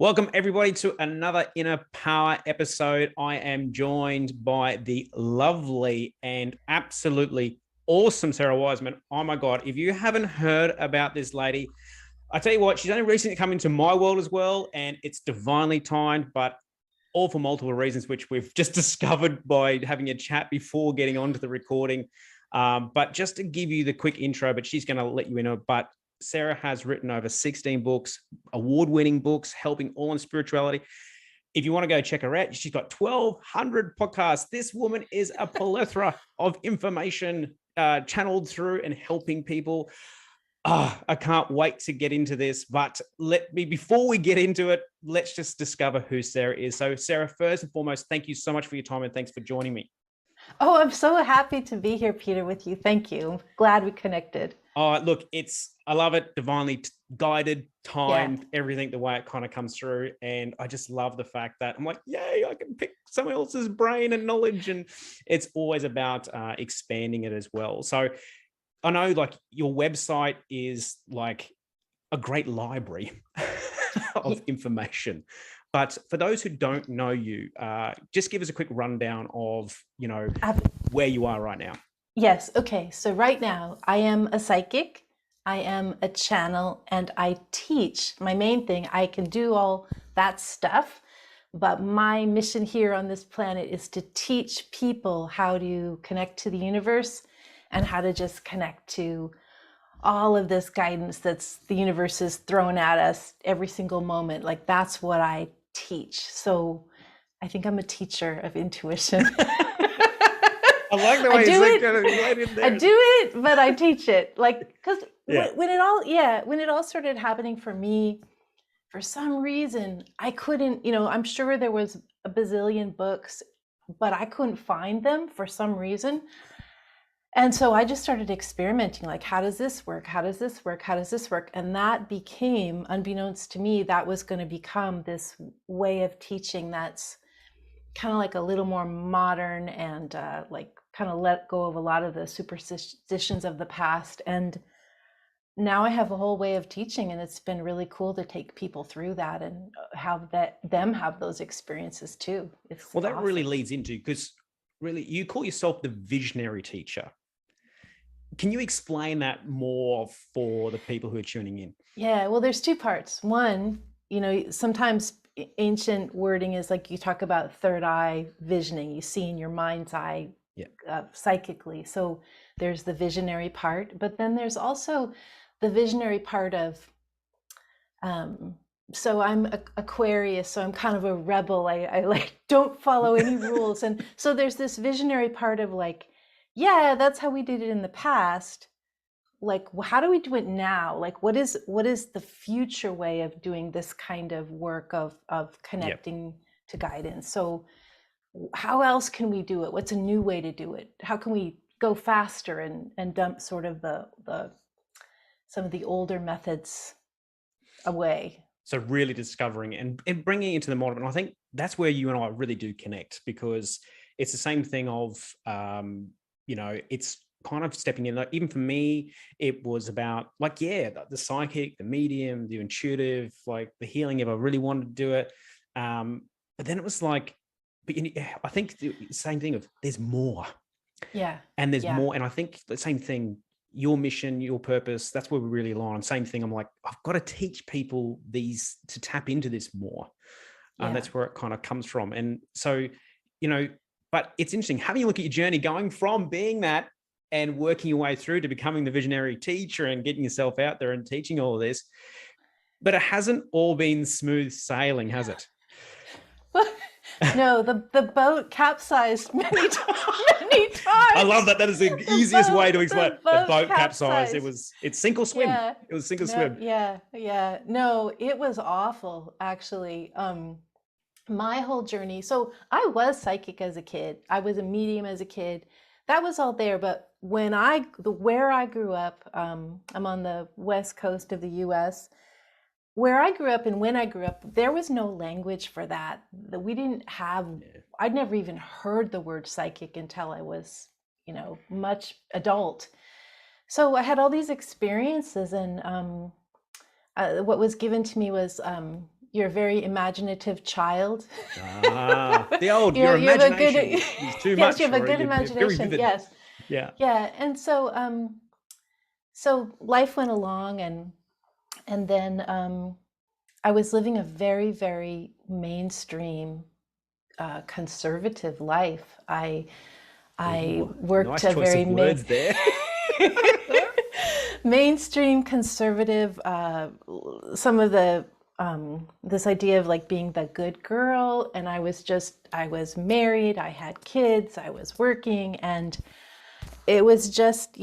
Welcome, everybody, to another Inner Power episode. I am joined by the lovely and absolutely awesome Sarah Wiseman. Oh my God, if you haven't heard about this lady, I tell you what, she's only recently come into my world as well, and it's divinely timed, but all for multiple reasons, which we've just discovered by having a chat before getting onto the recording. But just to give you the quick intro, but she's going to let you in. But Sarah has written over 16 books, award-winning books, helping all in spirituality. If you want to go check her out, she's got 1,200 podcasts. This woman is a plethora of information channeled through and helping people. I can't wait to get into this, but before we get into it, let's just discover who Sarah is. So Sarah, first and foremost, thank you so much for your time and thanks for joining me. Oh, I'm so happy to be here, Peter, with you. Thank you. I'm glad we connected. Look, I love it. Divinely guided, timed, everything, the way it kind of comes through. And I just love the fact that I'm like, yay, I can pick someone else's brain and knowledge. And it's always about expanding it as well. So I know like your website is like a great library of information. But for those who don't know you, just give us a quick rundown of, where you are right now. Yes. Okay. So right now I am a psychic, I am a channel, and I teach. My main thing, I can do all that stuff, but my mission here on this planet is to teach people how to connect to the universe and how to just connect to all of this guidance that's the universe is throwing at us every single moment. Like that's what I teach. So I think I'm a teacher of intuition. I like the way you kind of right in there. I do it, but I teach it. Like, because when it all started happening for me, for some reason, I couldn't, I'm sure there was a bazillion books, but I couldn't find them for some reason. And so I just started experimenting, like, how does this work? How does this work? How does this work? And that became, unbeknownst to me, that was going to become this way of teaching that's kind of like a little more modern and like kind of let go of a lot of the superstitions of the past. And now I have a whole way of teaching, and it's been really cool to take people through that and have them have those experiences too. It's that awesome. really leads into, because really you call yourself the visionary teacher. Can you explain that more for the people who are tuning in? Yeah, well, there's two parts. One, sometimes ancient wording is like you talk about third eye visioning, you see in your mind's eye psychically. So there's the visionary part, but then there's also the visionary part of so I'm Aquarius, so I'm kind of a rebel. I like don't follow any rules. And so there's this visionary part of like, yeah, that's how we did it in the past. Like, how do we do it now? Like, what is the future way of doing this kind of work of connecting to guidance? So how else can we do it? What's a new way to do it? How can we go faster and dump sort of some of the older methods away? So really discovering and bringing it into the modern. And I think that's where you and I really do connect, because it's the same thing of, it's kind of stepping in. Like, even for me, it was about like, the psychic, the medium, the intuitive, like the healing if I really wanted to do it. But then it was like, I think the same thing of there's more. Yeah. And there's more. And I think the same thing, your mission, your purpose, that's where we really align. Same thing. I'm like, I've got to teach people to tap into this more. That's where it kind of comes from. And so, but it's interesting having a look at your journey, going from being that and working your way through to becoming the visionary teacher and getting yourself out there and teaching all of this. But it hasn't all been smooth sailing, has it? No, the boat capsized many times. I love that. That is the easiest way to explain it. The boat capsized. It's sink or swim. Yeah. It was sink or swim. Yeah. No, it was awful, actually. My whole journey. So I was psychic as a kid. I was a medium as a kid. That was all there. But where I grew up, I'm on the west coast of the US. Where I grew up and when I grew up, there was no language for that. We didn't have, I'd never even heard the word psychic until I was, much adult. So I had all these experiences, and what was given to me was you're a very imaginative child. The old, You your you have a good imagination is too yes, you much, have a or good you're very imagination. vivid. Yes. Yeah. Yeah. And so so life went along, and then I was living a very, very mainstream conservative life. I Ooh, worked nice a choice very of words there. mainstream conservative. Some of the this idea of like being the good girl, and I was married, I had kids, I was working, and it was just,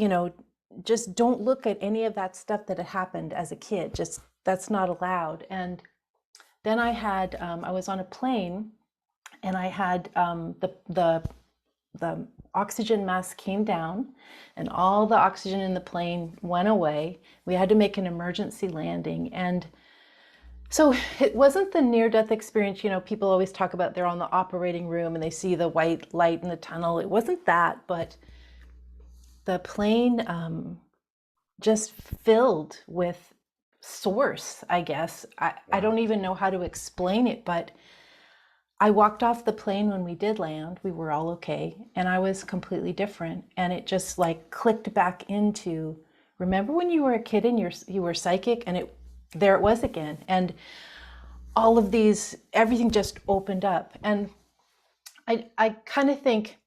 just don't look at any of that stuff that had happened as a kid. Just that's not allowed. And then I was on a plane, and I had the oxygen mask came down, and all the oxygen in the plane went away. We had to make an emergency landing, and so it wasn't the near-death experience. People always talk about they're on the operating room and they see the white light in the tunnel. It wasn't that, but the plane just filled with source, I guess. I don't even know how to explain it, but I walked off the plane when we did land. We were all okay, and I was completely different. And it just like clicked back into, remember when you were a kid and you were psychic, and there it was again. And all of these, everything just opened up. And I kind of think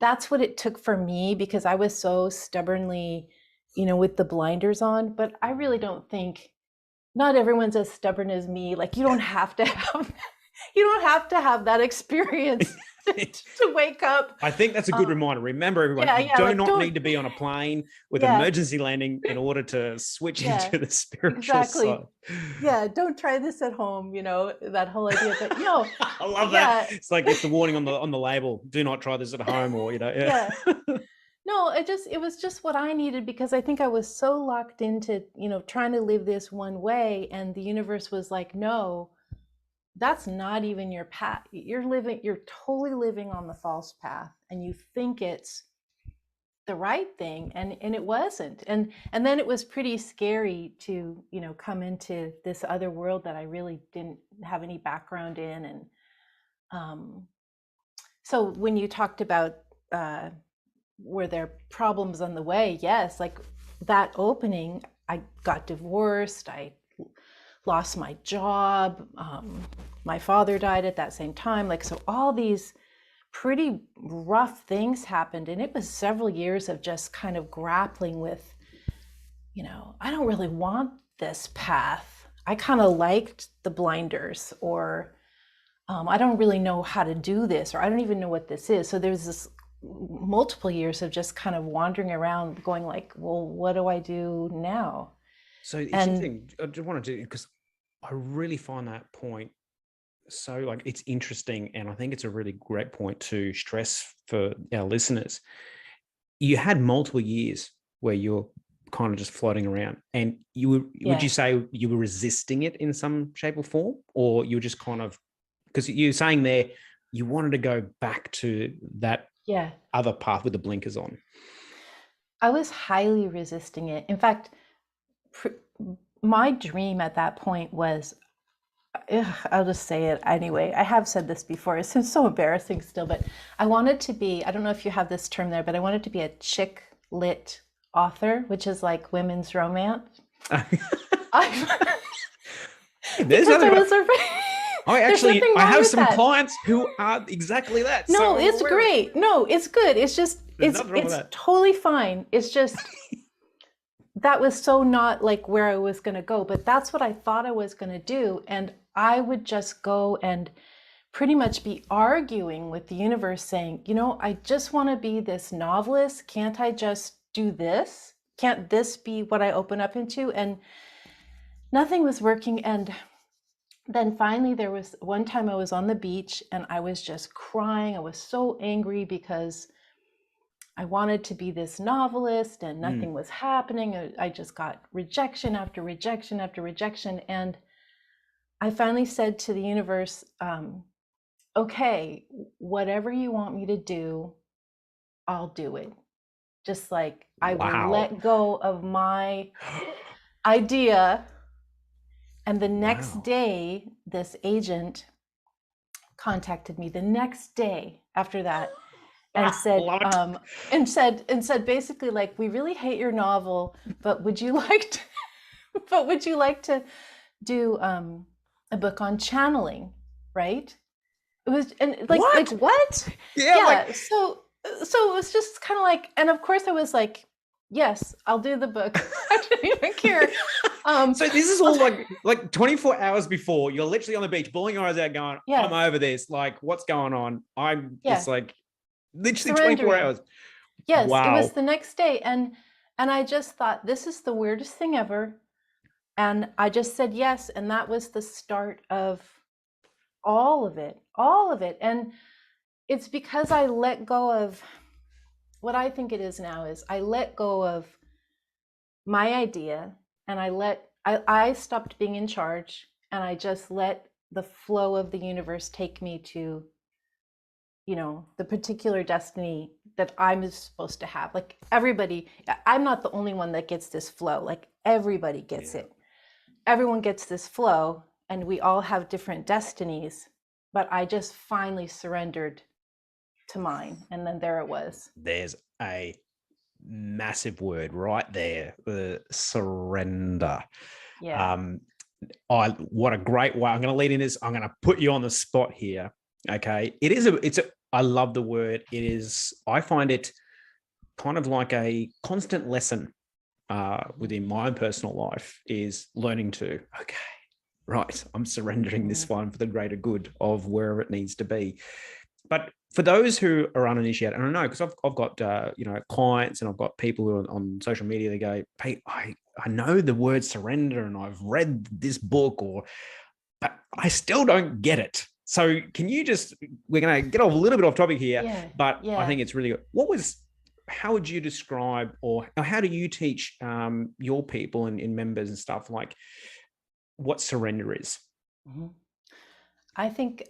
that's what it took for me, because I was so stubbornly, with the blinders on. But I really don't think, not everyone's as stubborn as me. Like you don't have to have that experience to wake up. I think that's a good reminder. Remember, everyone, you do like, not need to be on a plane with an emergency landing in order to switch into the spiritual side. Yeah, don't try this at home, that whole idea. But I love that. It's like it's the warning on the label. Do not try this at home, or No, it was just what I needed, because I think I was so locked into, trying to live this one way, and the universe was like, no, that's not even your path. You're totally living on the false path, and you think it's the right thing, and it wasn't. And then it was pretty scary to, come into this other world that I really didn't have any background in. And so when you talked about were there problems on the way, yes, like that opening, I got divorced, I lost my job, my father died at that same time. Like, so all these pretty rough things happened, and it was several years of just kind of grappling with, I don't really want this path. I kind of liked the blinders, or I don't really know how to do this, or I don't even know what this is. So there's this multiple years of just kind of wandering around going like, well, what do I do now? So it's interesting. I just wanted to, because I really find that point so like it's interesting, and I think it's a really great point to stress for our listeners. You had multiple years where you're kind of just floating around, and would you say you were resisting it in some shape or form, or you were just kind of, because you're saying there you wanted to go back to that other path with the blinkers on? I was highly resisting it. In fact, my dream at that point was, I'll just say it anyway. I have said this before. It's so embarrassing still, but I wanted to be, I don't know if you have this term there, but I wanted to be a chick lit author, which is like women's romance. I have some clients who are exactly that. No, so it's great. No, it's good. It's just, it's totally fine. It's just, that was so not like where I was going to go, but that's what I thought I was going to do. And I would just go and pretty much be arguing with the universe saying, I just want to be this novelist. Can't I just do this? Can't this be what I open up into? And nothing was working. And then finally there was one time I was on the beach and I was just crying. I was so angry because I wanted to be this novelist and nothing was happening. I just got rejection after rejection after rejection. And I finally said to the universe, okay, whatever you want me to do, I'll do it. Just like I will let go of my idea And the next Wow. day, this agent contacted me the next day after that and said, Love it. basically like, we really hate your novel, but would you like to, but would you like to do a book on channeling, right? It was, and like What? what? Yeah, like, Yeah. So it was just kind of like, and of course I was like, yes, I'll do the book. I didn't even care. so this is all like 24 hours before. You're literally on the beach, bawling your eyes out, going, I'm Yeah, over this. Like, what's going on? I'm yeah, just like literally 24 surrendering. hours. Yes, it was Wow. the next day, and I just thought this is the weirdest thing ever, and I just said yes, and that was the start of all of it, and it's because I let go of what I think it is now is I let go of my idea, and I stopped being in charge, and I just let the flow of the universe take me to, the particular destiny that I'm supposed to have. Like everybody, I'm not the only one that gets this flow. Like everybody gets Yeah. it. Everyone gets this flow, and we all have different destinies. But I just finally surrendered to mine. And then there it was. There's a massive word right there, the surrender. Yeah. Um, what a great way. I'm going to lead in this. I'm going to put you on the spot here. Okay. I love the word. I find it kind of like a constant lesson within my own personal life is learning to, okay, right, I'm surrendering this one for the greater good of wherever it needs to be. But for those who are uninitiated, and I know because I've got clients and I've got people who are on social media, they go, hey, I know the word surrender and I've read this book, but I still don't get it. So can you we're going to get off a little bit off topic here, Yeah. but I Yeah. think it's really good. How would you describe, or how do you teach your people and members and stuff, like what surrender is? Mm-hmm. I think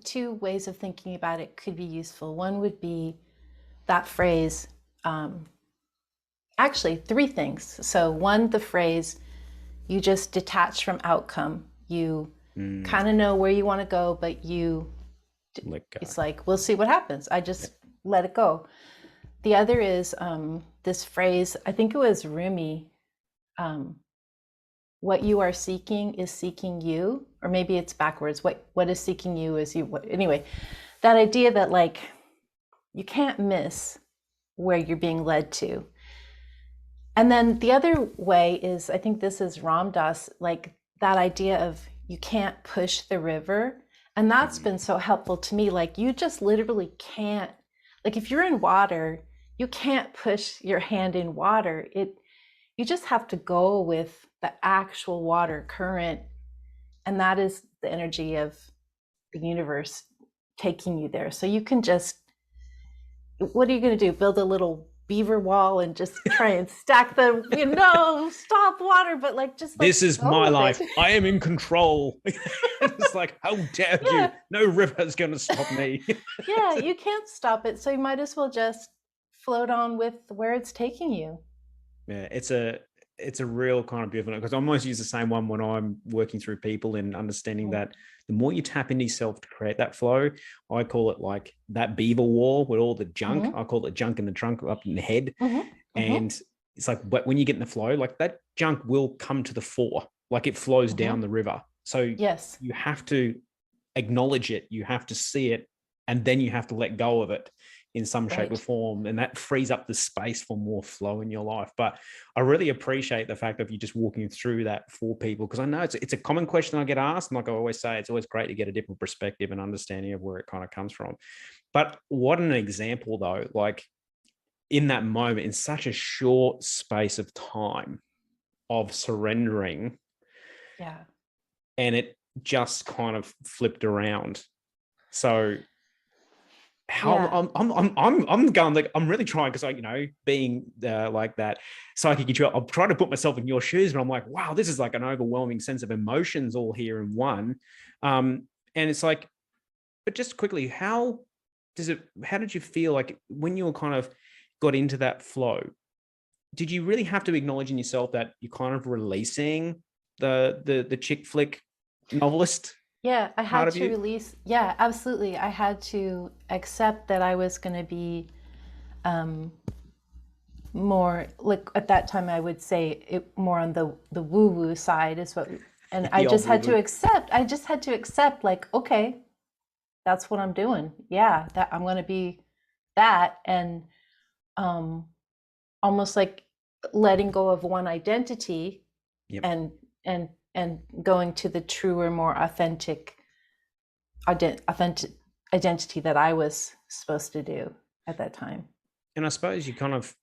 two ways of thinking about it could be useful. One would be that phrase, actually three things. So one, the phrase, you just detach from outcome. You kind of know where you want to go, but Let go. it's like, we'll see what happens. I just let it go. The other is this phrase, I think it was Rumi, what you are seeking is seeking you, or maybe it's backwards. What is seeking you is you. Anyway, that idea that like you can't miss where you're being led to. And then the other way is, I think this is Ram Dass, like that idea of you can't push the river. And that's been so helpful to me. Like you just literally can't, like if you're in water, you can't push your hand in water. You just have to go with the actual water current. And that is the energy of the universe taking you there. So you can just, what are you going to do? Build a little beaver wall and just try and stack the, stop water, but like just like This is go my with life. it. I am in control. It's like, how dare you? Yeah. No river's going to stop me. Yeah, you can't stop it. So you might as well just float on with where it's taking you. Yeah, it's a real kind of beautiful, because I almost use the same one when I'm working through people and understanding that the more you tap into yourself to create that flow, I call it like that beaver wall with all the junk. Mm-hmm. I call it junk in the trunk up in the head. Mm-hmm. Mm-hmm. And it's like, but when you get in the flow, like that junk will come to the fore, like it flows Mm-hmm. down the river. So Yes. you have to acknowledge it, you have to see it, and then you have to let go of it in some shape or Right. form, and that frees up the space for more flow in your life. But I really appreciate the fact of you just walking through that for people, because I know it's a common question I get asked, and like I always say, it's always great to get a different perspective and understanding of where it kind of comes from. But what an example though, like in that moment, in such a short space of time of surrendering, Yeah. and it just kind of flipped around. So how Yeah. I'm going, like I'm really trying, because being like that psychic control, I'm trying to put myself in your shoes, but I'm like, wow, this is like an overwhelming sense of emotions all here in one. And it's like, but just quickly, how did you feel like when you were kind of got into that flow? Did you really have to acknowledge in yourself that you're kind of releasing, the chick flick novelist Yeah, I part had of to you? release. Yeah, absolutely. I had to accept that I was going to be um, more like at that time. I would say it more on the woo woo side is what, and I The old just woo had to woo. accept. I just had to accept, like, okay, that's what I'm doing. Yeah, that I'm going to be that, and um, almost like letting go of one identity Yep. and and going to the truer, more authentic identity that I was supposed to do at that time. And I suppose you kind of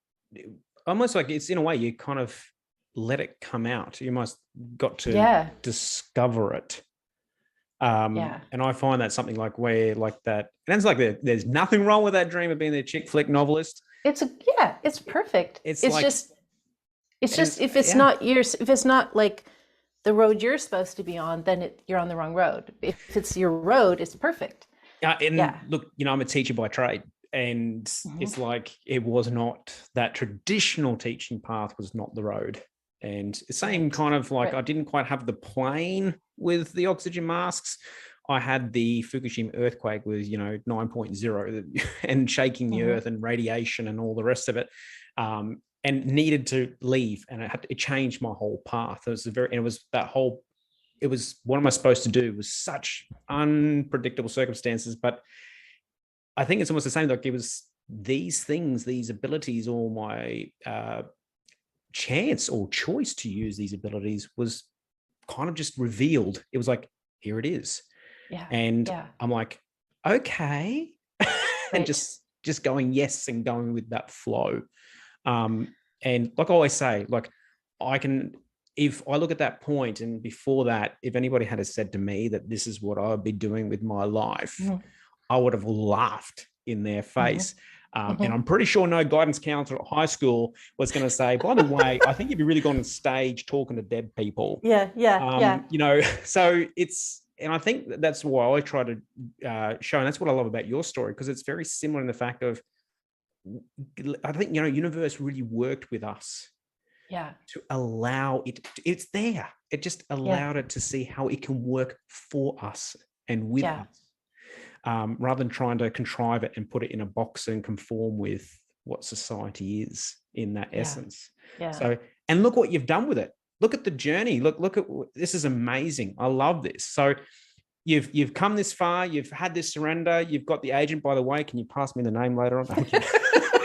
almost like it's in a way you kind of let it come out. You must got to Yeah, discover it. yeah. And I find that something like where like that, and it's like there's nothing wrong with that dream of being the chick flick novelist. It's a yeah. It's perfect. It's It's like, just it's and just it's if it's yeah, not yours, if it's not like the road you're supposed to be on, then you're on the wrong road. If it's your road, it's perfect. and Yeah. look, I'm a teacher by trade, and Mhm. it's like it was not that traditional teaching path was not the road. And the same Right. kind of like Right. I didn't quite have the plane with the oxygen masks. I had the Fukushima earthquake with 9.0 and shaking the Hmm. earth and radiation and all the rest of it, and needed to leave, and it changed my whole path. It was that whole it was what am I supposed to do? It was such unpredictable circumstances. But I think it's almost the same. Like it was these things, these abilities, or my chance or choice to use these abilities was kind of just revealed. It was like, here it is. Yeah. And Yeah. I'm like, okay. And Right. just going yes and going with that flow. Um, and like I always say, like I can, if I look at that point and before that, if anybody had said to me that this is what I would be doing with my life, Hmm. I would have laughed in their Hmm. face. And Hmm. I'm pretty sure no guidance counselor at high school was going to say, by the way, I think you'd be really gone on stage talking to dead people. Yeah. Yeah. Yeah. So and I think that's why I try to show, and that's what I love about your story, because it's very similar in the fact of, I think, universe really worked with us Yeah. to allow it. It's there. It just Yeah. allowed it to see how it can work for us and with Yeah. us, rather than trying to contrive it and put it in a box and conform with what society is in that Yeah. essence. Yeah. So, and look what you've done with it. Look at the journey. Look at this is amazing. I love this. So you've come this far. You've had this surrender. You've got the agent. By the way, can you pass me the name later on? I'm kidding.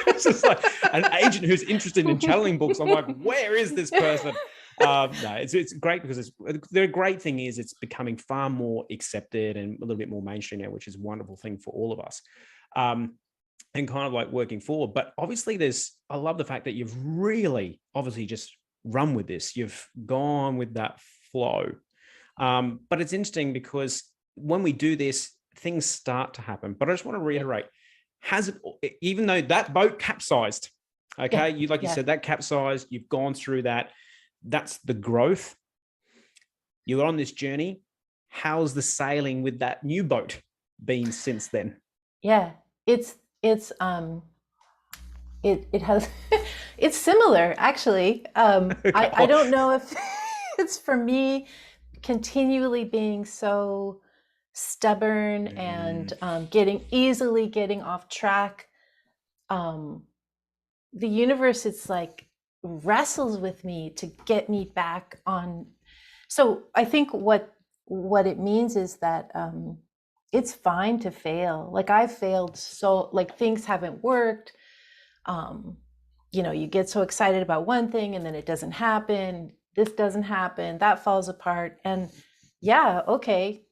It's just like an agent who's interested in channeling books. I'm like, where is this person? No, it's great because the great thing is it's becoming far more accepted and a little bit more mainstream now, which is a wonderful thing for all of us. And kind of like working forward. But obviously, I love the fact that you've really obviously just run with this. You've gone with that flow. But it's interesting because when we do this, things start to happen. But I just want to Yeah. reiterate, has it, even though that boat capsized, Yeah. okay, like you Yeah. said, that capsized, you've gone through that. That's the growth. You're on this journey. How's the sailing with that new boat been since then? Yeah. It's it has it's similar actually. I don't know if it's for me continually being so stubborn and getting off track. Um, the universe, it's like wrestles with me to get me back on. So I think what it means is that it's fine to fail. Like I've failed, so like things haven't worked. um, you get so excited about one thing and then it doesn't happen. This doesn't happen. That falls apart. And yeah, okay.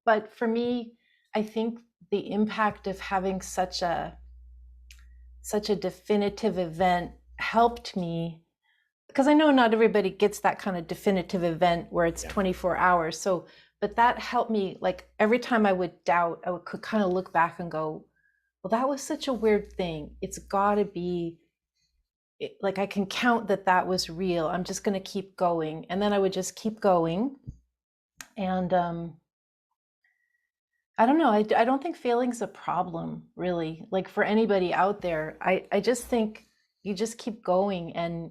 But for me, I think the impact of having such a definitive event helped me, because I know not everybody gets that kind of definitive event where it's 24 hours. So, but that helped me. Like every time I would doubt, could kind of look back and go, well, that was such a weird thing. It's got to be like I can count that was real. I'm just going to keep going. And then I would just keep going. And I don't know. I don't think failing's a problem, really. Like for anybody out there, I just think you just keep going and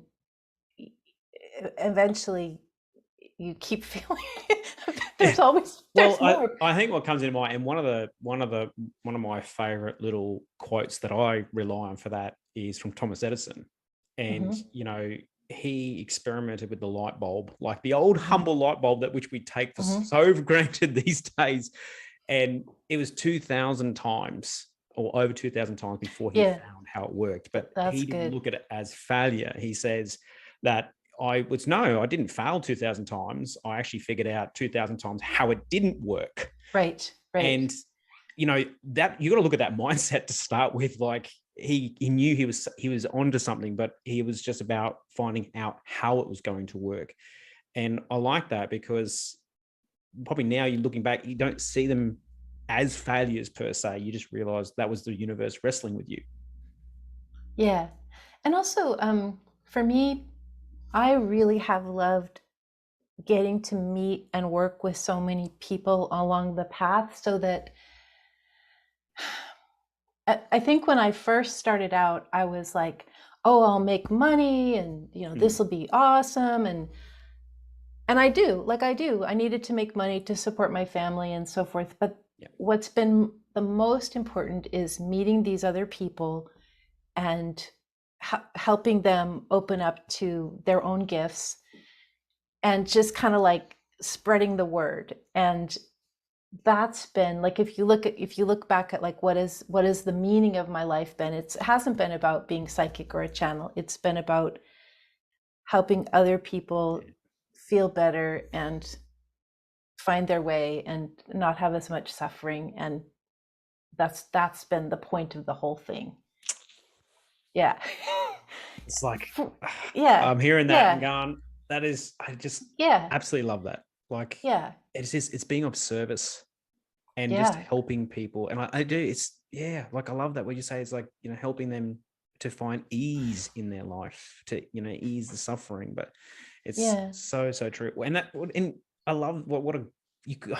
eventually, you keep feeling there's always more. I think what comes into mind, and one of my favorite little quotes that I rely on for that is from Thomas Edison. And he experimented with the light bulb, like the old humble light bulb that which we take for so for granted these days. And it was 2,000 times or over 2,000 times before he found how it worked. But he didn't look at it as failure. He says that I didn't fail 2,000 times. I actually figured out 2,000 times how it didn't work. Right. And, that you got to look at that mindset to start with. Like he knew he was onto something, but he was just about finding out how it was going to work. And I like that because probably now you're looking back, you don't see them as failures per se. You just realize that was the universe wrestling with you. Yeah. And also, for me, I really have loved getting to meet and work with so many people along the path, so that I think when I first started out, I was like, oh, I'll make money and, this will be awesome. And I do. I needed to make money to support my family and so forth. But what's been the most important is meeting these other people and helping them open up to their own gifts and just kind of like spreading the word. And that's been like, if you look back at like what is the meaning of my life been, it hasn't been about being psychic or a channel. It's been about helping other people feel better and find their way and not have as much suffering. And that's been the point of the whole thing. Yeah. It's like, I'm hearing that and going, I just absolutely love that. Like, it's being of service and just helping people. And I do, like, I love that what you say is like, helping them to find ease in their life, to, ease the suffering. But it's so true. And I love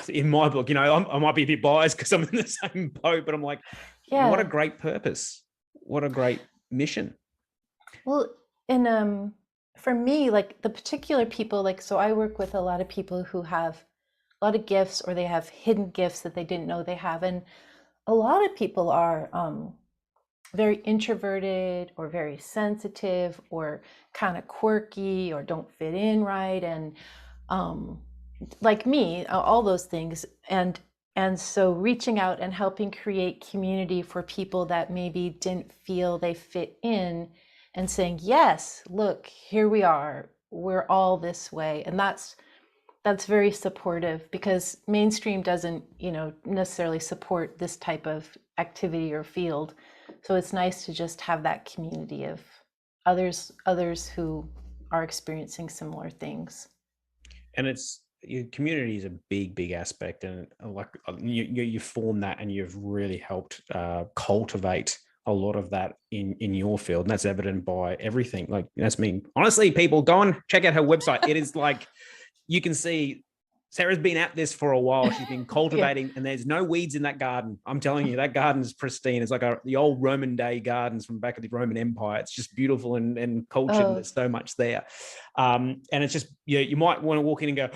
in my book, I might be a bit biased because I'm in the same boat, but I'm like, what a great purpose. What a great mission. Well, and for me, like the particular people, like, so I work with a lot of people who have a lot of gifts, or they have hidden gifts that they didn't know they have. And a lot of people are very introverted or very sensitive or kind of quirky or don't fit in right. And like me, all those things. And so reaching out and helping create community for people that maybe didn't feel they fit in, and saying, yes, look, here we are, we're all this way. And that's very supportive, because mainstream doesn't, necessarily support this type of activity or field. So it's nice to just have that community of others who are experiencing similar things. And your community is a big aspect, and like you form that, and you've really helped cultivate a lot of that in your field, and that's evident by everything. Like, that's me. Honestly, people, go and check out her website. It is like, you can see Sarah's been at this for a while. She's been cultivating, and there's no weeds in that garden. I'm telling you, that garden is pristine. It's like the old Roman day gardens from back of the Roman Empire. It's just beautiful and cultured, and there's so much there. And it's just, you might want to walk in and go,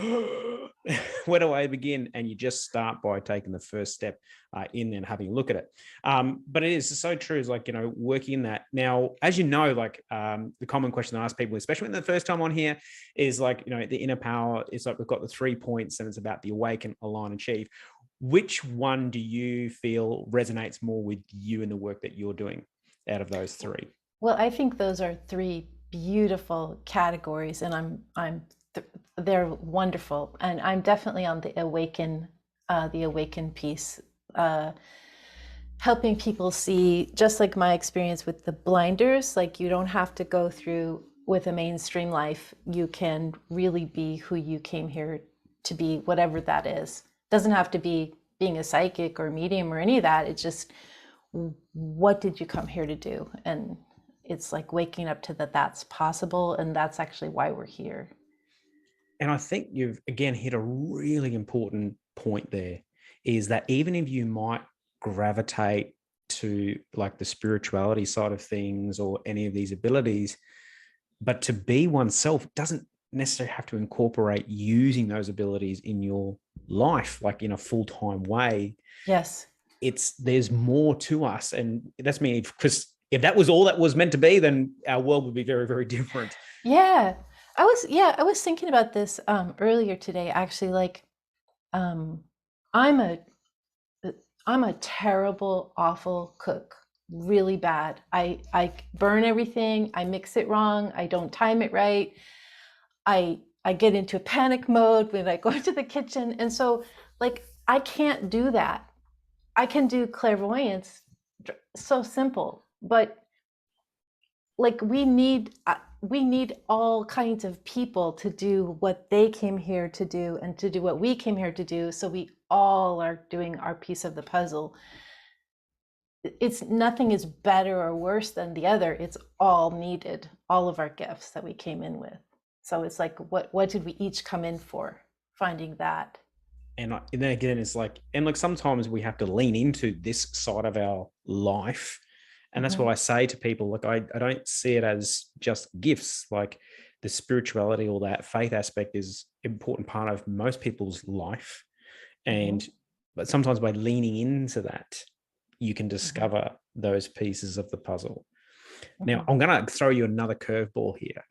where do I begin? And you just start by taking the first step in and having a look at it. But it is so true. It's like, working in that. Now, as you know, like the common question I ask people, especially when the first time on here, is like, the inner power is like, we've got the 3 points, and it's about the awaken, align, achieve. Which one do you feel resonates more with you in the work that you're doing out of those 3? Well, I think those are 3 beautiful categories, and they're wonderful. And I'm definitely on the awaken piece, helping people see, just like my experience with the blinders, like you don't have to go through with a mainstream life. You can really be who you came here to be, whatever that is. Doesn't have to be being a psychic or medium or any of that. It's just, what did you come here to do? And it's like waking up to that's possible, and that's actually why we're here. And I think you've again hit a really important point there, is that even if you might gravitate to like the spirituality side of things or any of these abilities, but to be oneself doesn't necessarily have to incorporate using those abilities in your life, like in a full-time way. Yes. There's more to us. And that's me, because if that was all that was meant to be, then our world would be very, very different. Yeah. I was thinking about this earlier today, actually. Like, um, I'm a I'm a terrible, awful cook. Really bad. I burn everything. I mix it wrong. I don't time it right. I get into panic mode when I go into the kitchen. And so, like, I can't do that. I can do clairvoyance, so simple, but like we need all kinds of people to do what they came here to do and to do what we came here to do, so we all are doing our piece of the puzzle. It's nothing is better or worse than the other. It's all needed, all of our gifts that we came in with. So it's like, what did we each come in for? Finding that. And then again, it's like, and like sometimes we have to lean into this side of our life. And that's what I say to people. Like, I don't see it as just gifts. Like the spirituality or that faith aspect is an important part of most people's life. And, but sometimes by leaning into that, you can discover those pieces of the puzzle. Now, I'm going to throw you another curveball here.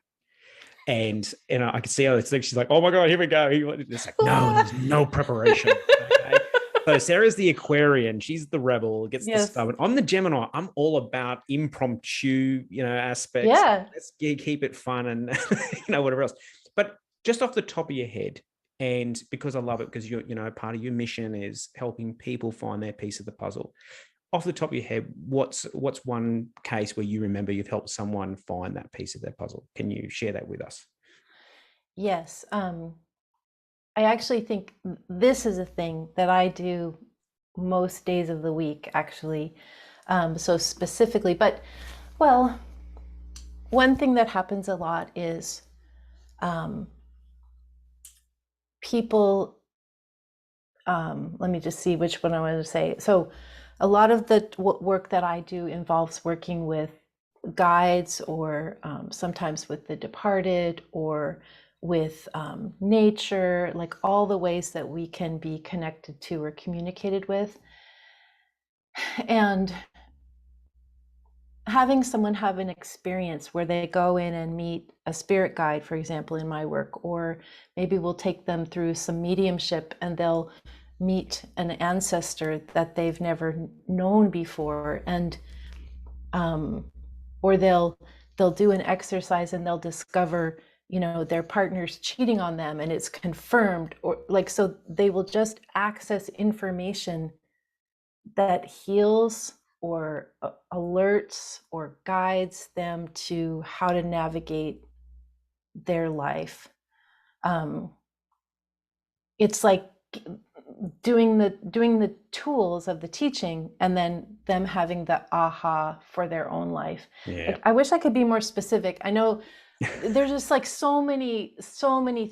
And I can see how it's like, she's like, oh my God, here we go. It's like, no, there's no preparation. Okay. So Sarah's the Aquarian. She's the rebel, gets the stuff. And I'm the Gemini. I'm all about impromptu, aspects. Yeah. Let's keep it fun and, whatever else. But just off the top of your head, and because I love it, because part of your mission is helping people find their piece of the puzzle. Off the top of your head, what's one case where you remember you've helped someone find that piece of their puzzle? Can you share that with us? Yes. I actually think this is a thing that I do most days of the week, actually. So specifically, but well, one thing that happens a lot is people, let me just see which one I want to say. So a lot of the work that I do involves working with guides, or sometimes with the departed, or with nature, like all the ways that we can be connected to or communicated with. And having someone have an experience where they go in and meet a spirit guide, for example, in my work, or maybe we'll take them through some mediumship and they'll meet an ancestor that they've never known before, and or they'll do an exercise and they'll discover their partner's cheating on them and it's confirmed, or like, so they will just access information that heals or alerts or guides them to how to navigate their life. It's like doing the tools of the teaching and then them having the aha for their own life. Yeah. Like, I wish I could be more specific. I know there's just like so many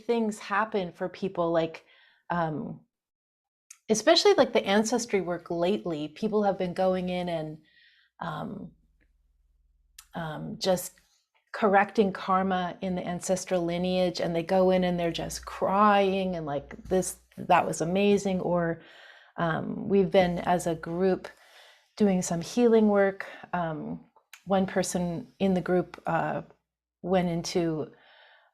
things happen for people, like especially like the ancestry work lately. People have been going in and just correcting karma in the ancestral lineage, and they go in and they're just crying and like, that was amazing. Or we've been, as a group, doing some healing work. One person in the group went into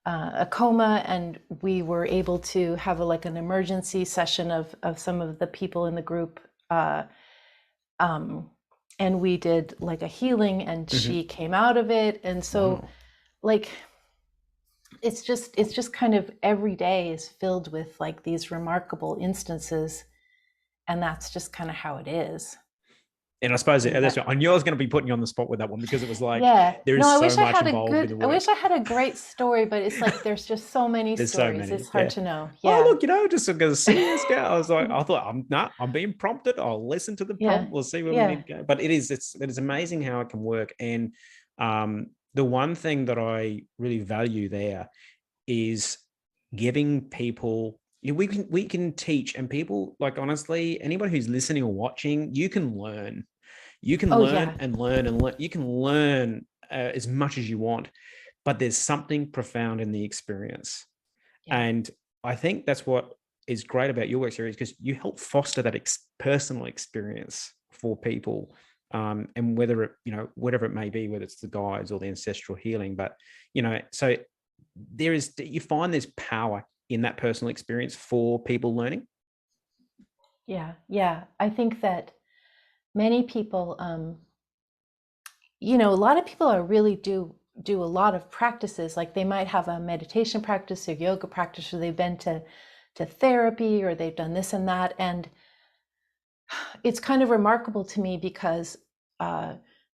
a coma, and we were able to have an emergency session of some of the people in the group, and we did like a healing, and she came out of it. And so like, it's just kind of every day is filled with like these remarkable instances, and that's just kind of how it is. And I suppose I knew I was going to be putting you on the spot with that one, because it was like, there's so much involved with the work. I wish I had a great story, but it's like, there's just so many stories. So many, it's hard to know. Yeah. Oh, look, just going to see this guy. I was like, I thought, I'm being prompted. I'll listen to the prompt. We'll see where we need to go. But it is amazing how it can work. And the one thing that I really value there is giving people, we can teach, and people, like, honestly, anybody who's listening or watching, you can learn. You can learn and learn and learn. You can learn as much as you want. but there's something profound in the experience. Yeah. And I think that's what is great about your work series, because you help foster that personal experience for people. And whether it, whatever it may be, whether it's the guides or the ancestral healing, but, so you find there's power in that personal experience for people learning. Yeah. Yeah. I think that many people, a lot of people are really do a lot of practices. Like they might have a meditation practice or yoga practice, or they've been to therapy, or they've done this and that. And it's kind of remarkable to me because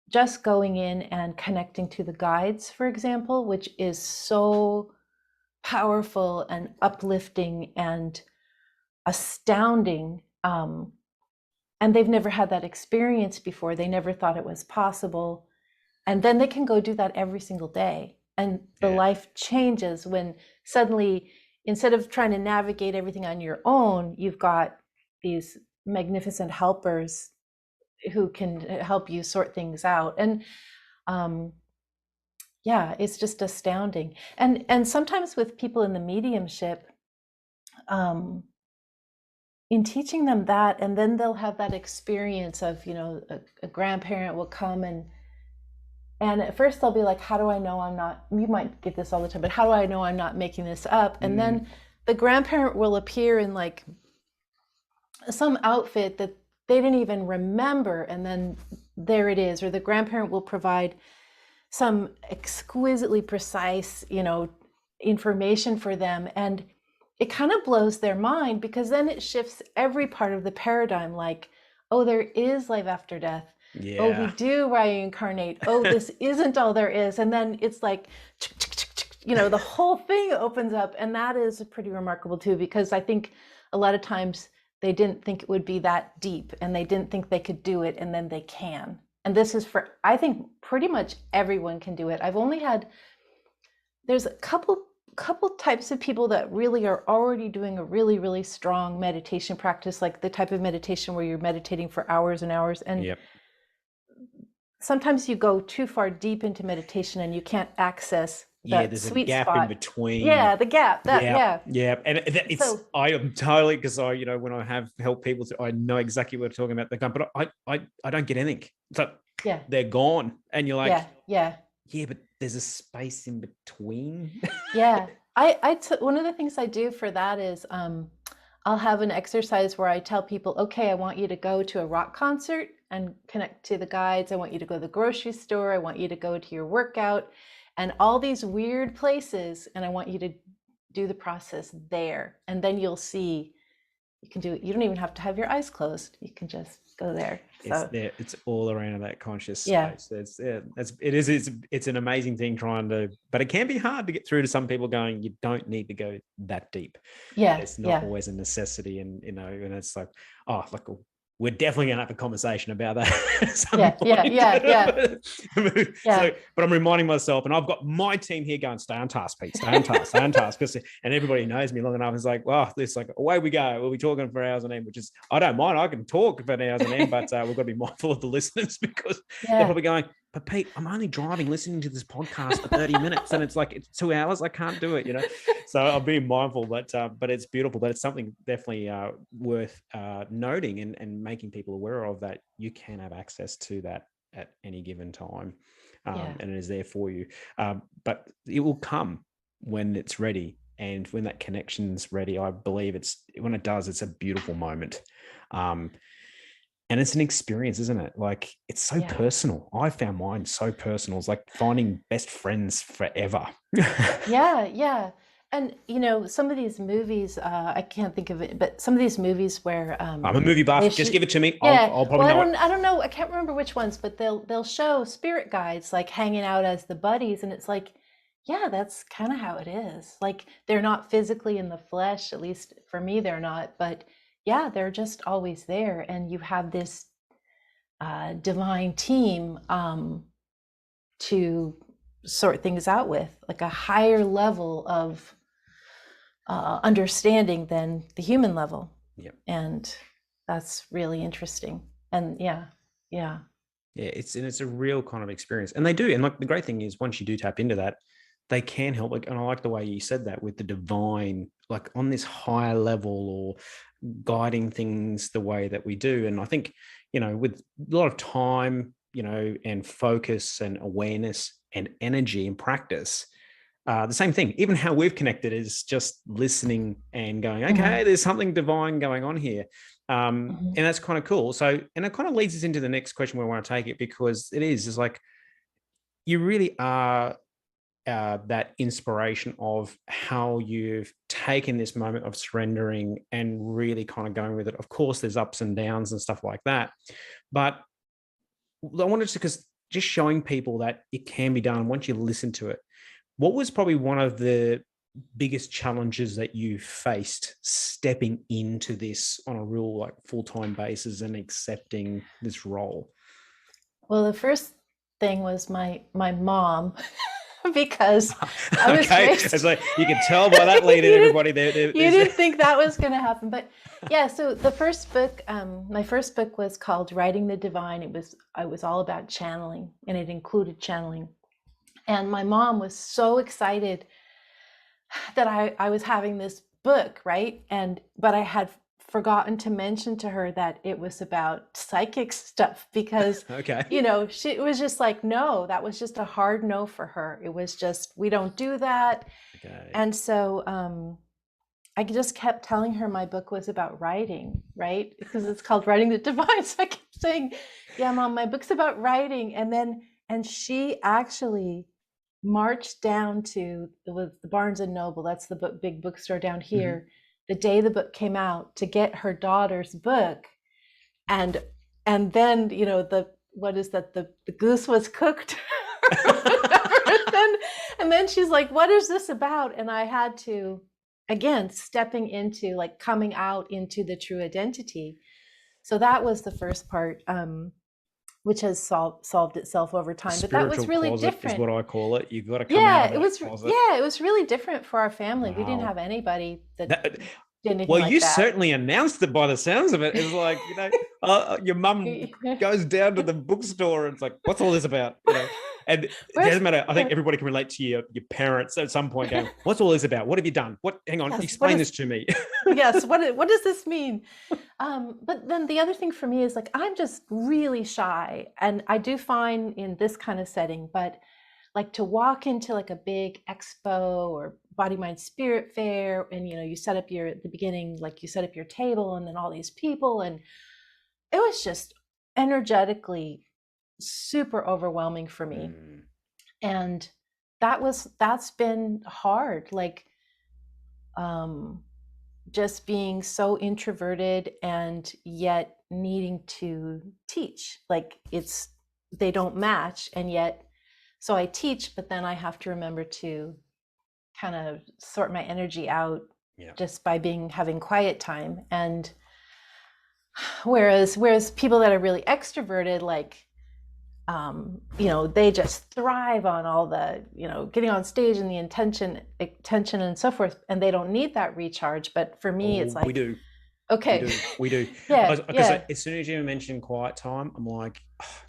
just going in and connecting to the guides, for example, which is so powerful and uplifting and astounding. And they've never had that experience before. They never thought it was possible. And then they can go do that every single day. And the life changes when suddenly, instead of trying to navigate everything on your own, you've got these magnificent helpers who can help you sort things out. And it's just astounding. And sometimes with people in the mediumship, in teaching them that, and then they'll have that experience of, a grandparent will come and at first they'll be like, how do I know I'm not, you might get this all the time, but how do I know I'm not making this up? And then the grandparent will appear in like some outfit that they didn't even remember. And then there it is. Or the grandparent will provide some exquisitely precise, information for them. And it kind of blows their mind, because then it shifts every part of the paradigm. Like, oh, there is life after death. Yeah. Oh, we do reincarnate. Oh, this isn't all there is. And then it's like, the whole thing opens up. And that is pretty remarkable too, because I think a lot of times they didn't think it would be that deep, and they didn't think they could do it. And then they can. And this is for, I think pretty much everyone can do it. There's a couple types of people that really are already doing a really, really strong meditation practice, like the type of meditation where you're meditating for hours and hours. And sometimes you go too far deep into meditation and you can't access that there's sweet a gap spot in between. The gap. And I am totally, because when I have helped people, I know exactly what I'm talking about. But I don't get anything. So they're gone, and you're like, but there's a space in between. One of the things I do for that is I'll have an exercise where I tell people, okay, I want you to go to a rock concert and connect to the guides. I want you to go to the grocery store. I want you to go to your workout and all these weird places. And I want you to do the process there. And then you'll see you can do it. You don't even have to have your eyes closed. You can just go there. So, it's all around that conscious space. It's an amazing thing but it can be hard to get through to some people, going, you don't need to go that deep. It's not always a necessity. And, and it's like, look, we're definitely going to have a conversation about that. So, but I'm reminding myself, and I've got my team here going, stay on task, Pete, stay on task, stay on task. And everybody knows me long enough. It's like, well, this, like, away we go. We'll be talking for hours on end, which is, I don't mind. I can talk for hours on end, but we've got to be mindful of the listeners, because they're probably going, but Pete, I'm only driving, listening to this podcast for 30 minutes, and it's like, it's 2 hours. I can't do it, So I'm being mindful, but it's beautiful. But it's something definitely worth noting and making people aware of, that you can have access to that at any given time, and it is there for you. But it will come when it's ready, and when that connection's ready. I believe when it does, it's a beautiful moment. And it's an experience, isn't it? Like, it's so personal. I found mine so personal. It's like finding best friends forever. And, some of these movies, I can't think of it, but some of these movies where I'm a movie buff. Just give it to me. I'll probably know it. I don't know. I can't remember which ones, but they'll show spirit guides like hanging out as the buddies, and it's like, that's kind of how it is. Like, they're not physically in the flesh, at least for me, they're not. But they're just always there, and you have this divine team to sort things out with, like a higher level of understanding than the human level. And that's really interesting. And it's a real kind of experience, and they do. And like, the great thing is, once you do tap into that, they can help. Like, and I like the way you said that with the divine, like on this higher level or guiding things the way that we do. And I think, with a lot of time, and focus and awareness and energy and practice, the same thing. Even how we've connected is just listening and going, okay, there's something divine going on here. And that's kind of cool. So, and it kind of leads us into the next question where I want to take it, because it's like, you really are that inspiration of how you've taken this moment of surrendering and really kind of going with it. Of course, there's ups and downs and stuff like that. But I wanted to, because just showing people that it can be done once you listen to it. What was probably one of the biggest challenges that you faced stepping into this on a real like full-time basis and accepting this role? Well, the first thing was my mom, because I was okay, raised... it's like you can tell by that lead in, everybody. You didn't think that was going to happen, but yeah. So the first book, my first book was called Writing the Divine. I was all about channeling, and it included channeling. And my mom was so excited that I was having this book, right? But I had forgotten to mention to her that it was about psychic stuff, because okay, it was just like, no, that was just a hard no for her. It was just, we don't do that. Okay. And so I just kept telling her my book was about writing, right? Because it's called Writing the Divine. So I kept saying, yeah, Mom, my book's about writing. And she actually marched down to the Barnes and Noble, that's the big bookstore down here, the day the book came out, to get her daughter's book. And then, what is that? The goose was cooked. and then she's like, what is this about? And I had to, again, stepping into like coming out into the true identity. So that was the first part, which has solved itself over time. But that was really different. Is what I call it. You've got to come out of that closet. Yeah, it was really different for our family. Wow. We didn't have anybody that did anything like that. Well, you certainly announced it by the sounds of it. It's like, your mum goes down to the bookstore and it's like, what's all this about? And it doesn't matter. I think everybody can relate to your parents at some point going, what's all this about? What have you done? Hang on, explain this to me. Yes, what does this mean? But then the other thing for me is like, I'm just really shy. And I do find in this kind of setting, but like to walk into like a big expo or body, mind, spirit fair, and you set up at the beginning, like you set up your table and then all these people, and it was just energetically super overwhelming for me. And that's been hard, like just being so introverted and yet needing to teach, like they don't match. And yet, so I teach, but then I have to remember to kind of sort my energy out just by having quiet time. And whereas people that are really extroverted, like they just thrive on all the, getting on stage and the attention and so forth, and they don't need that recharge. But for me, it's like, we do. Okay. We do. Yeah. Because as soon as you mention quiet time, I'm like,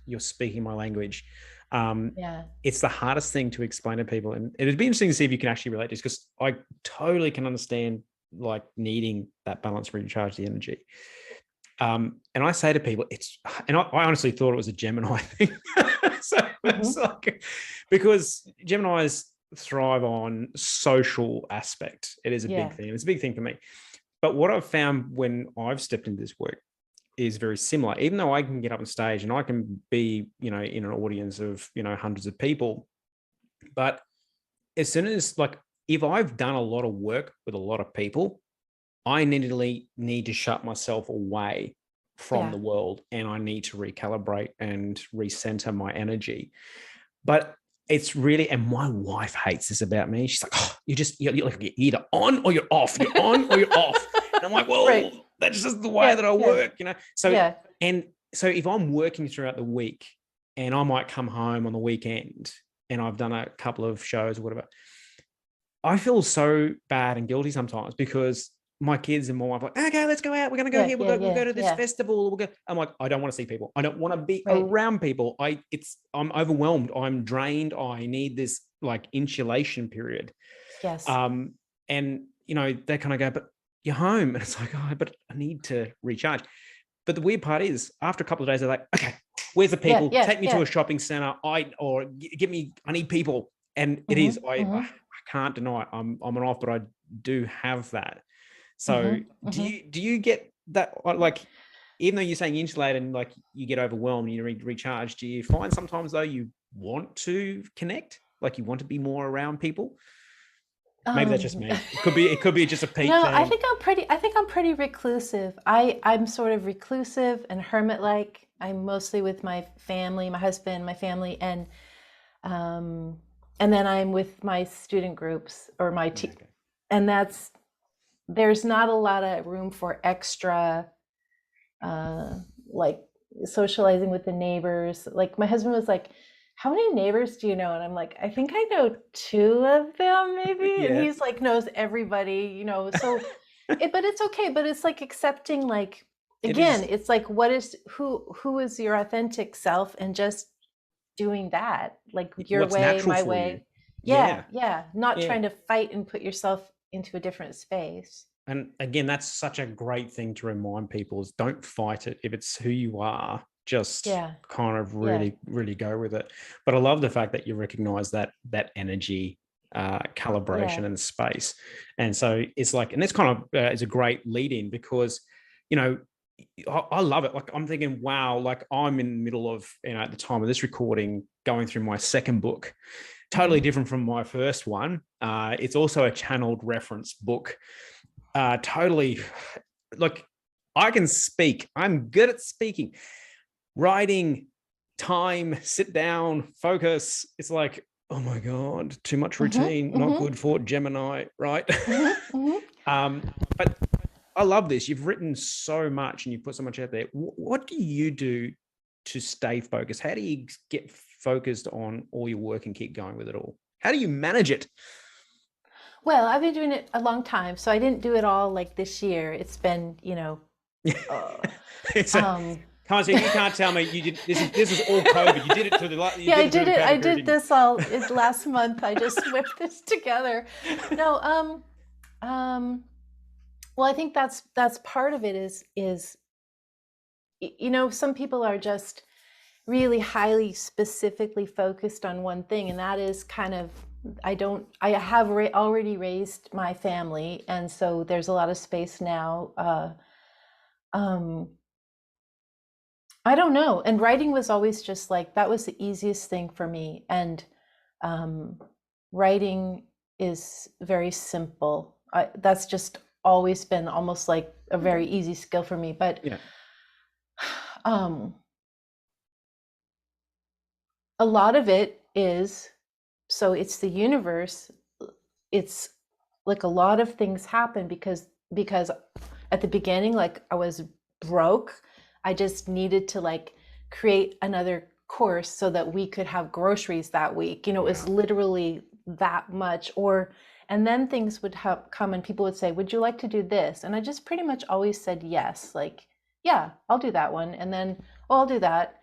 you're speaking my language. It's the hardest thing to explain to people. And it'd be interesting to see if you can actually relate to this, because I totally can understand like needing that balance to recharge the energy. And I say to people, I honestly thought it was a Gemini thing. So it's like, because Geminis thrive on social aspect. It is a big thing. It's a big thing for me. But what I've found when I've stepped into this work is very similar. Even though I can get up on stage and I can be, in an audience of, hundreds of people, but as soon as like, if I've done a lot of work with a lot of people, I immediately need to shut myself away from the world, and I need to recalibrate and recenter my energy. But it's really, and my wife hates this about me. She's like, oh, you're either on or you're off. You're on or you're off. And I'm like, well, that's just the way that I work, So, and so if I'm working throughout the week and I might come home on the weekend and I've done a couple of shows or whatever, I feel so bad and guilty sometimes, because my kids and my wife are like, okay, let's go out. We're going to go here. We'll go to this festival. I'm like, I don't want to see people. I don't want to be around people. I'm overwhelmed. I'm drained. I need this like insulation period. Yes. And they kind of go, but you're home. And it's like, oh, but I need to recharge. But the weird part is, after a couple of days, they're like, okay, where's the people? Take me to a shopping center. I need people. And it is, I can't deny it. I'm an off, but I do have that. So do you get that, like, even though you're saying insulated and like you get overwhelmed and you recharge, do you find sometimes though you want to connect, like you want to be more around people? Maybe that's just me. It could be just a peak no, thing. I think I'm pretty reclusive. I'm sort of reclusive and hermit-like. I'm mostly with my family, my husband, my family, and then I'm with my student groups or my team. Okay. And there's not a lot of room for extra, like socializing with the neighbors. Like my husband was like, how many neighbors do you know? And I'm like, I think I know 2 of them maybe. Yeah. And he's like, knows everybody, so, but it's okay. But it's like accepting, like, again, it's like, who is your authentic self, and just doing that, like your what's way, my way. Yeah. Not trying to fight and put yourself into a different space. And again, that's such a great thing to remind people, is don't fight it. If it's who you are, just kind of really go with it. But I love the fact that you recognize that energy calibration and space. And so it's like, and this kind of is a great lead in, because, I love it. Like I'm thinking, wow, like I'm in the middle of, at the time of this recording, going through my second book, totally different from my first one. It's also a channeled reference book. Totally, like I can speak. I'm good at speaking. Writing, time, sit down, focus. It's like, oh my God, too much routine, not good for Gemini, right? But I love this. You've written so much and you put so much out there. What do you do to stay focused? How do you get focused on all your work and keep going with it all? How do you manage it? Well, I've been doing it a long time, so I didn't do it all like this year. It's been, Come on, so you can't tell me you did this is all COVID. You did it to the I did this all last month. I just whipped this together. No, well, I think that's part of it is some people are just really highly specifically focused on one thing, and that is kind of, I have already raised my family, and so there's a lot of space now. I don't know. And writing was always just like, that was the easiest thing for me. And writing is very simple. That's just always been almost like a very easy skill for me. But a lot of it is, so it's the universe. It's like a lot of things happen because at the beginning, like I was broke. I just needed to like create another course so that we could have groceries that week. It was literally that much. And then things would come and people would say, would you like to do this? And I just pretty much always said yes. Like, yeah, I'll do that one. And then, I'll do that.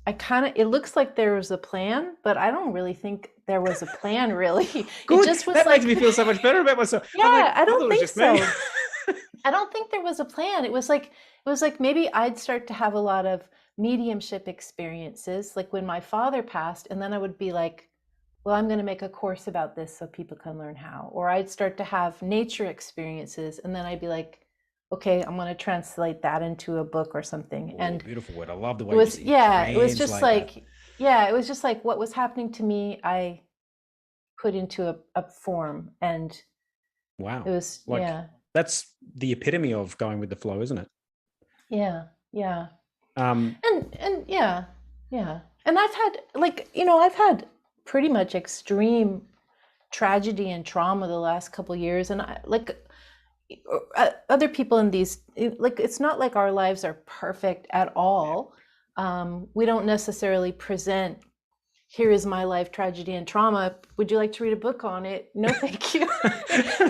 It looks like there was a plan, but I don't really think there was a plan, really. Good. It just was that makes me feel so much better about myself. Yeah, I don't think so. I don't think there was a plan. It was like maybe I'd start to have a lot of mediumship experiences, like when my father passed, and then I would be like, well, I'm going to make a course about this so people can learn how. Or I'd start to have nature experiences, and then I'd be like, okay, I'm going to translate that into a book or something. Ooh, and beautiful word. I love the way it was. It was just like, it was just like what was happening to me, I put into a form, and wow, it was That's the epitome of going with the flow, isn't it? Yeah. And and I've had pretty much extreme tragedy and trauma the last couple of years, and other people in these, it's not like our lives are perfect at all. We don't necessarily present, here is my life tragedy and trauma. Would you like to read a book on it? No, thank you.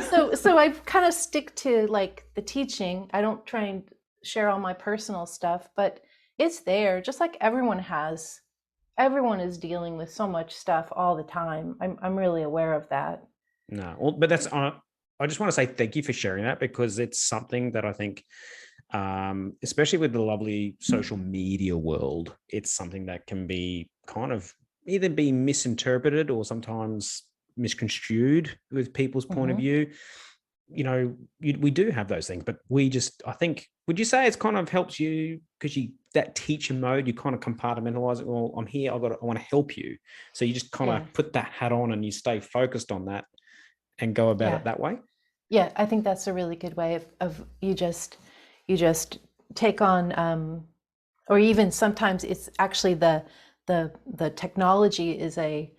So I kind of stick to like the teaching. I don't try and share all my personal stuff, but it's there, just like everyone has everyone is dealing with so much stuff all the time. I'm really aware of that. No, well, but that's I just want to say thank you for sharing that, because it's something that I think, especially with the lovely social media world, it's something that can be kind of either be misinterpreted or sometimes misconstrued with people's point of view. You know, we do have those things, but I think, would you say it's kind of helps you because that teacher mode, you kind of compartmentalize it. Well, I'm here, I want to help you. So you just kind of put that hat on and you stay focused on that and go about it that way. Yeah, I think that's a really good way of you just take on, or even sometimes it's actually the technology is a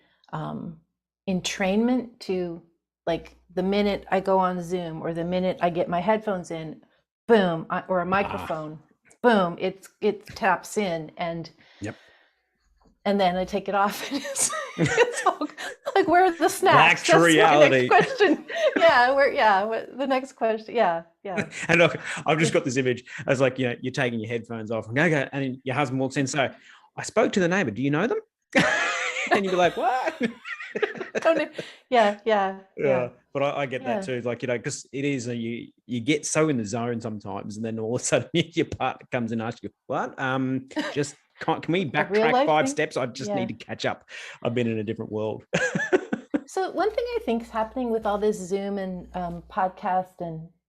entrainment to, like, the minute I go on Zoom or the minute I get my headphones in, boom, or a microphone, boom, it taps in, and then I take it off, and it's all, like, where's the snacks? Back to reality. My next question. The next question. Yeah. And look, I've just got this image. I was like, you're taking your headphones off and go, and your husband walks in. So I spoke to the neighbor. Do you know them? And you'd be like, what? Yeah. But I get that too. Like, because it is, you get so in the zone sometimes, and then all of a sudden your partner comes and asks you, what? Just can we backtrack 5 steps? I just need to catch up. I've been in a different world. So one thing I think is happening with all this Zoom and podcast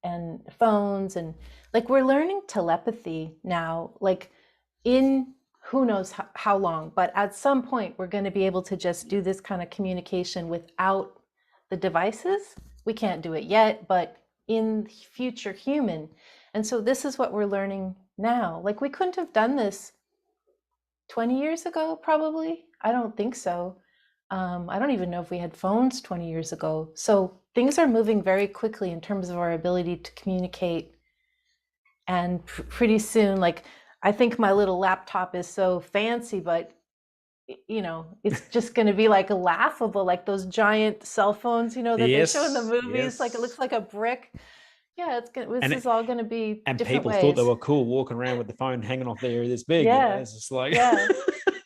and phones, and like, we're learning telepathy now, like, in who knows how long, but at some point we're going to be able to just do this kind of communication without the devices. We can't do it yet, but in future human. And so this is what we're learning now. Like, we couldn't have done this 20 years ago, probably. I don't think so. I don't even know if we had phones 20 years ago. So things are moving very quickly in terms of our ability to communicate. And pretty soon, like, I think my little laptop is so fancy, but it's just going to be like laughable, like those giant cell phones, that they show in the movies. Like, it looks like a brick. Yeah, this is all going to be. And different people ways. thought they were cool walking around with the phone hanging off there this big. Yeah, it's just like,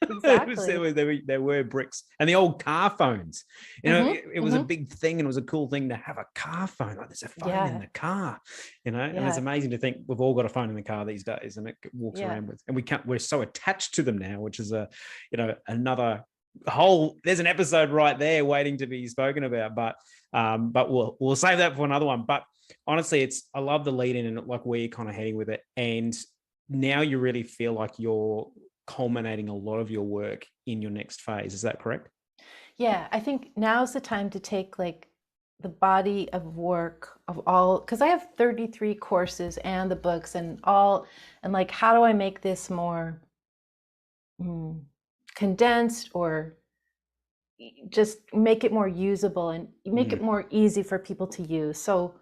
exactly. there were bricks, and the old car phones. It was a big thing, and it was a cool thing to have a car phone. Like, there's a phone in the car, and it's amazing to think we've all got a phone in the car these days, and it walks around with, and we're so attached to them now, which is another whole. There's an episode right there waiting to be spoken about, but we'll save that for another one. But honestly, I love the lead in and like where you're kind of heading with it, and now you really feel like you're culminating a lot of your work in your next phase. Is that correct? Yeah, I think now's the time to take, like, the body of work of all, because I have 33 courses and the books and all, and like, how do I make this more condensed, or just make it more usable and make it more easy for people to use? So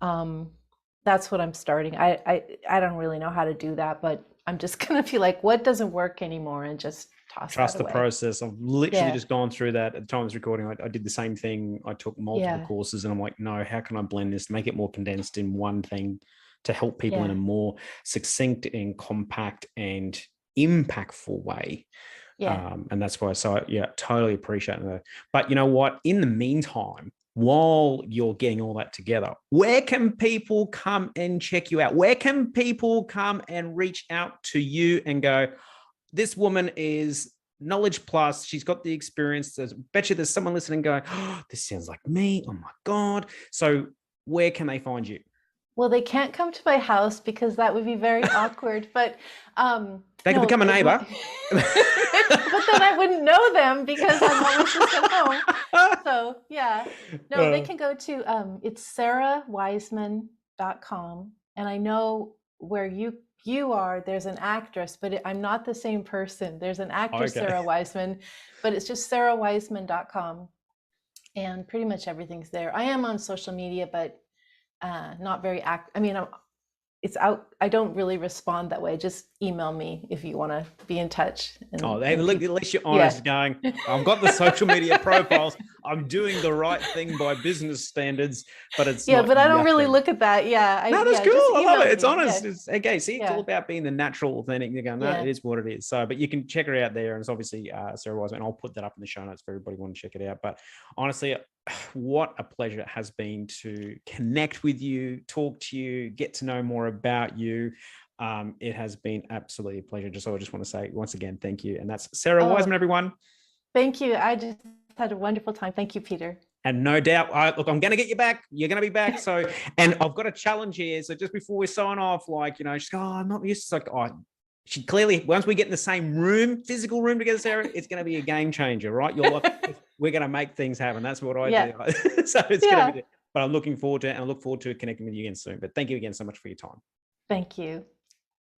that's what I'm starting. I don't really know how to do that, but I'm just going to feel like, what doesn't work anymore, and just trust the process. I've literally just gone through that at the time of this recording. I did the same thing. I took multiple courses, and I'm like, no, how can I blend this, make it more condensed in one thing to help people in a more succinct and compact and impactful way. And that's why, totally appreciate that. But you know what, in the meantime, while you're getting all that together, where can people come and check you out? Where can people come and reach out to you and go, this woman is knowledge plus, she's got the experience. I bet you there's someone listening going, oh, this sounds like me. Oh my God. So where can they find you? Well, they can't come to my house because that would be very awkward, but they can become a neighbor. But then I wouldn't know them because I'm always just at home. So they can go to it's sarahwiseman.com, and I know where you are, there's an actress, but I'm not the same person. There's an actress, Sarah Wiseman, but it's just sarahwiseman.com, and pretty much everything's there. I am on social media, but not very active. I mean, it's out. I don't really respond that way. Just email me if you want to be in touch. At least you're honest, going, I've got the social media profiles. I'm doing the right thing by business standards, but it's yeah, not but I don't really yucking. look at that. Yeah, No, that's cool. just I love email it. It's me. honest. Yeah, It's okay. See, it's all yeah, about being the natural, authentic. You're going, no, yeah. it is what it is. So, but you can check her out there, and it's obviously Sarah Wiseman. I'll put that up in the show notes for everybody who want to check it out. But honestly, what a pleasure it has been to connect with you, talk to you, get to know more about you. It has been absolutely a pleasure. I just want to say once again, thank you. And that's Sarah Wiseman, everyone. Thank you. I just had a wonderful time. Thank you, Peter. And no doubt, look, I'm going to get you back. You're going to be back. So, and I've got a challenge here. So just before we sign off, like, she's like, oh, I'm not used to, like, oh, she clearly, once we get in the same room, physical room together, Sarah, it's going to be a game changer, right? We're going to make things happen. That's what I do. So it's going to be, but I'm looking forward to it, and I look forward to connecting with you again soon. But thank you again so much for your time. Thank you.